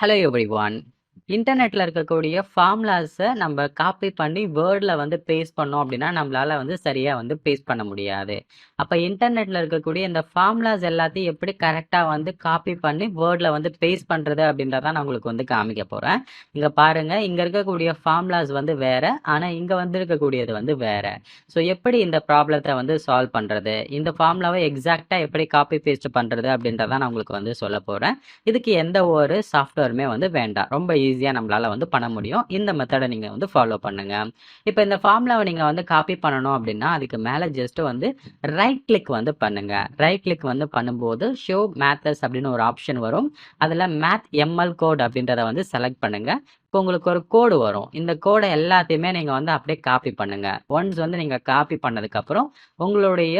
Hello everyone. இன்டர்நெட்ல இருக்கக்கூடிய ஃபார்முலாஸ நம்ம காப்பி பண்ணி வேர்ட்ல வந்து பேஸ்ட் பண்ணோம் அப்படின்னா, நம்மளால வந்து சரியா வந்து பேஸ்ட் பண்ண முடியாது. அப்ப இன்டர்நெட்ல இருக்கக்கூடிய இந்த ஃபார்முலாஸ் எல்லாத்தையும் எப்படி கரெக்ட்டா வந்து காப்பி பண்ணி வேர்ட்ல வந்து பேஸ்ட் பண்றது அப்படின்றத நான் உங்களுக்கு வந்து காமிக்க போறேன். இங்க பாருங்க, இங்க இருக்கக்கூடிய ஃபார்முலாஸ் வந்து வேற. ஆனா இங்க வந்து இருக்கக்கூடியது வந்து வேற. ஸோ எப்படி இந்த ப்ராப்ளத்த வந்து சால்வ் பண்றது? இந்த ஃபார்முலாவ எக்ஸாக்ட்டா எப்படி காப்பி பேஸ்ட் பண்றது அப்படின்றத நான் உங்களுக்கு வந்து சொல்லப் போறேன். இதுக்கு எந்த ஒரு சாஃப்ட்வேருமே வந்து வேண்டாம். ரொம்ப ஈஸியா நம்மளால வந்து பண்ண முடியும். இந்த மெத்தட நீங்க வந்து ஃபாலோ பண்ணுங்க. இப்ப இந்த ஃபார்முலாவ நீங்க வந்து காப்பி பண்ணணும் அப்படின்னா, அதுக்கு மேல ஜஸ்ட் வந்து ரைட் கிளிக் வந்து பண்ணுங்க. ரைட் கிளிக் வந்து பண்ணும்போது ஷோ மேத்தர்ஸ் அப்படின்னு ஒரு ஆப்ஷன் வரும். அதுல மேத் எம்எல் கோட் அப்படின்றத வந்து செலக்ட் பண்ணுங்க. இப்போ உங்களுக்கு ஒரு கோடு வரும். இந்த கோட எல்லாத்தையுமே நீங்க வந்து அப்படியே காப்பி பண்ணுங்க. ஒன்ஸ் வந்து நீங்க காப்பி பண்ணதுக்கப்புறம், உங்களுடைய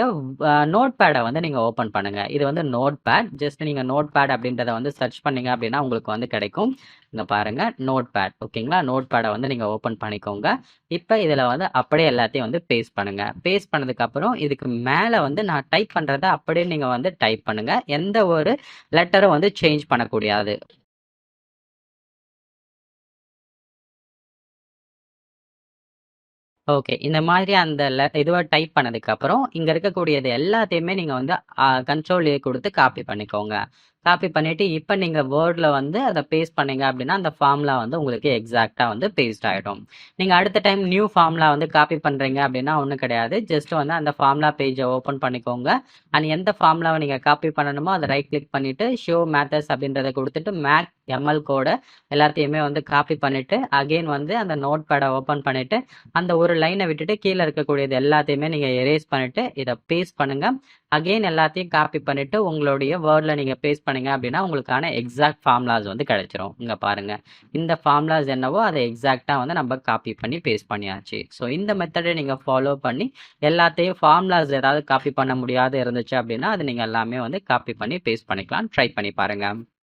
நோட்பேட வந்து நீங்க ஓப்பன் பண்ணுங்க. இது வந்து நோட்பேட். ஜஸ்ட் நீங்க நோட்பேட் அப்படின்றத வந்து சர்ச் பண்ணீங்க அப்படின்னா உங்களுக்கு வந்து கிடைக்கும். இங்க பாருங்க நோட்பேட். ஓகேங்களா? நோட்பேட வந்து நீங்க ஓப்பன் பண்ணிக்கோங்க. இப்ப இதுல வந்து அப்படியே எல்லாத்தையும் வந்து பேஸ்ட் பண்ணுங்க. பேஸ்ட் பண்ணதுக்கப்புறம் இதுக்கு மேல வந்து நான் டைப் பண்றத அப்படியே நீங்க வந்து டைப் பண்ணுங்க. எந்த ஒரு லெட்டரும் வந்து சேஞ்ச் பண்ணக்கூடாது. ஓகே. இந்த மாதிரி அந்த இதுவ டைப் பண்ணதுக்கப்புறம், இங்க இருக்கக்கூடியது எல்லாத்தையுமே நீங்க வந்து கண்ட்ரோல் ஏ குடுத்து காப்பி பண்ணிக்கோங்க. காப்பி பண்ணிட்டு, இப்ப நீங்க வேர்ட்ல வந்து அத பேஸ்ட் பண்ணீங்க அப்படின்னா, அந்த ஃபார்முலா வந்து உங்களுக்கு எக்ஸாக்ட்டா வந்து பேஸ்ட் ஆயிடும். நீங்க அடுத்த டைம் நியூ ஃபார்முலா வந்து காப்பி பண்றீங்க அப்படின்னா ஒண்ணும் கிடையாது. ஜஸ்ட் வந்து அந்த ஃபார்முலா பேஜ ஓப்பன் பண்ணிக்கோங்க. அண்ட் எந்த ஃபார்முலாவ நீங்க காப்பி பண்ணணுமோ, அத ரைட் கிளிக் பண்ணிட்டு, ஷோ மேத்தர்ஸ் அப்படின்றத குடுத்துட்டு, மேக் எம்எல் கோட எல்லாத்தையுமே வந்து காப்பி பண்ணிட்டு, அகைன் வந்து அந்த நோட்பேட ஓப்பன் பண்ணிட்டு, அந்த ஒரு லைனை விட்டுட்டு கீழே இருக்கக்கூடியது எல்லாத்தையுமே நீங்க எரேஸ் பண்ணிட்டு இதை பேஸ்ட் பண்ணுங்க. அகைன் எல்லாத்தையும் காப்பி பண்ணிட்டு உங்களுடைய வேர்ட்ல நீங்க பேஸ்ட் பண்ணீங்க அப்படின்னா உங்களுக்கான எக்ஸாக்ட் ஃபார்முலாஸ் வந்து கிடைச்சிரும். இங்க பாருங்க, இந்த ஃபார்முலாஸ் என்னவோ அதை எக்ஸாக்டா வந்து நம்ம காப்பி பண்ணி பேஸ்ட் பண்ணியாச்சு. ஸோ இந்த மெத்தடை நீங்க ஃபாலோ பண்ணி எல்லாத்தையும் ஃபார்முலாஸ் ஏதாவது காப்பி பண்ண முடியாது இருந்துச்சு அப்படின்னா அது நீங்க எல்லாமே வந்து காப்பி பண்ணி பேஸ்ட் பண்ணிக்கலாம். ட்ரை பண்ணி பாருங்க.